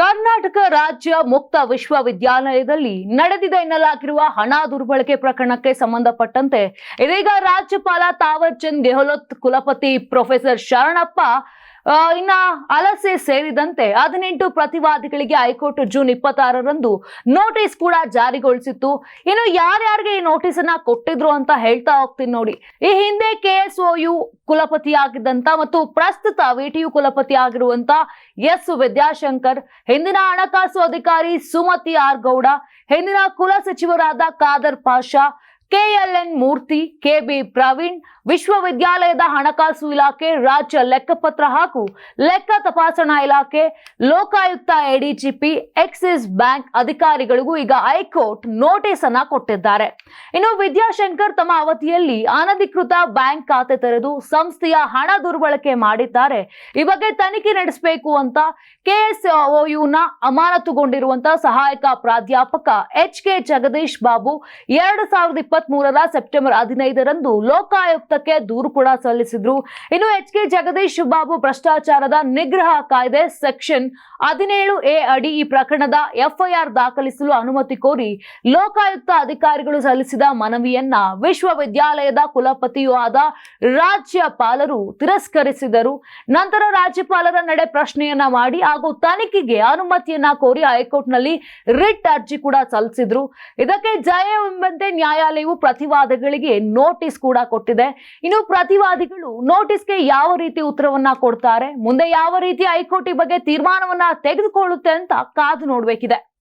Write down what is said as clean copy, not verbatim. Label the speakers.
Speaker 1: ಕರ್ನಾಟಕ ರಾಜ್ಯ ಮುಕ್ತ ವಿಶ್ವವಿದ್ಯಾಲಯದಲ್ಲಿ ನಡೆದಿದೆ ಎನ್ನಲಾಗಿರುವ ಹಣ ದುರ್ಬಳಕೆ ಪ್ರಕರಣಕ್ಕೆ ಸಂಬಂಧಪಟ್ಟಂತೆ ಇದೀಗ ರಾಜ್ಯಪಾಲ ತಾವರ್ ಚಂದ್ ಗೆಹ್ಲೋಟ್ ಕುಲಪತಿ ಪ್ರೊಫೆಸರ್ ಶರಣಪ್ಪ ಇನ್ನ ಅಲಸೆ ಸೇರಿದಂತೆ 18 ಪ್ರತಿವಾದಿಗಳಿಗೆ ಹೈಕೋರ್ಟ್ ಜೂನ್ 26ರಂದು ನೋಟಿಸ್ ಕೂಡ ಜಾರಿಗೊಳಿಸಿತ್ತು. ಇನ್ನು ಯಾರ್ಯಾರಿಗೆ ಈ ನೋಟಿಸ್ ಅನ್ನ ಕೊಟ್ಟಿದ್ರು ಅಂತ ಹೇಳ್ತಾ ಹೋಗ್ತೀನಿ ನೋಡಿ. ಈ ಹಿಂದೆ KSOU ಕುಲಪತಿಯಾಗಿದ್ದಂತ ಮತ್ತು ಪ್ರಸ್ತುತ VTU ಕುಲಪತಿ ಆಗಿರುವಂತ ಎಸ್ ವಿದ್ಯಾಶಂಕರ್, ಹಿಂದಿನ ಹಣಕಾಸು ಅಧಿಕಾರಿ ಸುಮತಿ ಆರ್ ಗೌಡ, ಹಿಂದಿನ ಕುಲ ಸಚಿವರಾದ ಖಾದರ್ ಪಾಷಾ, KLN ಮೂರ್ತಿ, KB ಪ್ರವೀಣ್, ವಿಶ್ವವಿದ್ಯಾಲಯದ ಹಣಕಾಸು ಇಲಾಖೆ, ರಾಜ್ಯ ಲೆಕ್ಕಪತ್ರ ಹಾಗೂ ಲೆಕ್ಕ ತಪಾಸಣಾ ಇಲಾಖೆ, ಲೋಕಾಯುಕ್ತ ADGP, ಎಕ್ಸಿಸ್ ಬ್ಯಾಂಕ್ ಅಧಿಕಾರಿಗಳಿಗೂ ಈಗ ಹೈಕೋರ್ಟ್ ನೋಟಿಸ್ ಅನ್ನ ಕೊಟ್ಟಿದ್ದಾರೆ. ಇನ್ನು ವಿದ್ಯಾಶಂಕರ್ ತಮ್ಮ ಅವಧಿಯಲ್ಲಿ ಅನಧಿಕೃತ ಬ್ಯಾಂಕ್ ಖಾತೆ ತೆರೆದು ಸಂಸ್ಥೆಯ ಹಣ ದುರ್ಬಳಕೆ ಮಾಡಿದ್ದಾರೆ. ಈ ಬಗ್ಗೆ ತನಿಖೆ ನಡೆಸಬೇಕು ಅಂತ KSOUನ ಅಮಾನತುಗೊಂಡಿರುವಂತಹ ಸಹಾಯಕ ಪ್ರಾಧ್ಯಾಪಕ HK ಜಗದೀಶ್ ಬಾಬು 2023ರ ಸೆಪ್ಟೆಂಬರ್ 15ರಂದು ಲೋಕಾಯುಕ್ತಕ್ಕೆ ದೂರು ಕೂಡ ಸಲ್ಲಿಸಿದ್ರು. ಇನ್ನು HK ಜಗದೀಶ್ ಬಾಬು ಭ್ರಷ್ಟಾಚಾರದ ನಿಗ್ರಹ ಕಾಯ್ದೆ ಸೆಕ್ಷನ್ 17A ಅಡಿ ಈ ಪ್ರಕರಣದ FIR ದಾಖಲಿಸಲು ಅನುಮತಿ ಕೋರಿ ಲೋಕಾಯುಕ್ತ ಅಧಿಕಾರಿಗಳು ಸಲ್ಲಿಸಿದ ಮನವಿಯನ್ನ ವಿಶ್ವವಿದ್ಯಾಲಯದ ಕುಲಪತಿಯೂ ಆದ ರಾಜ್ಯಪಾಲರು ತಿರಸ್ಕರಿಸಿದರು. ನಂತರ ರಾಜ್ಯಪಾಲರ ನಡೆ ಪ್ರಶ್ನೆಯನ್ನ ಮಾಡಿ ಹಾಗೂ ತನಿಖೆಗೆ ಅನುಮತಿಯನ್ನ ಕೋರಿ ಹೈಕೋರ್ಟ್ನಲ್ಲಿ ರಿಟ್ ಅರ್ಜಿ ಕೂಡ ಸಲ್ಲಿಸಿದ್ರು. ಇದಕ್ಕೆ ಜಯ ಎಂಬಂತೆ ನ್ಯಾಯಾಲಯವು ಪ್ರತಿವಾದಿಗಳಿಗೆ ನೋಟಿಸ್ ಕೂಡ ಕೊಟ್ಟಿದೆ. ಇನ್ನು ಪ್ರತಿವಾದಿಗಳು ನೋಟಿಸ್ಗೆ ಯಾವ ರೀತಿ ಉತ್ತರವನ್ನ ಕೊಡ್ತಾರೆ, ಮುಂದೆ ಯಾವ ರೀತಿ ಹೈಕೋರ್ಟ್ ಈ ಬಗ್ಗೆ ತೀರ್ಮಾನವನ್ನ ತೆಗೆದುಕೊಳ್ಳುತ್ತೆ ಅಂತ ಕಾದು ನೋಡಬೇಕಿದೆ.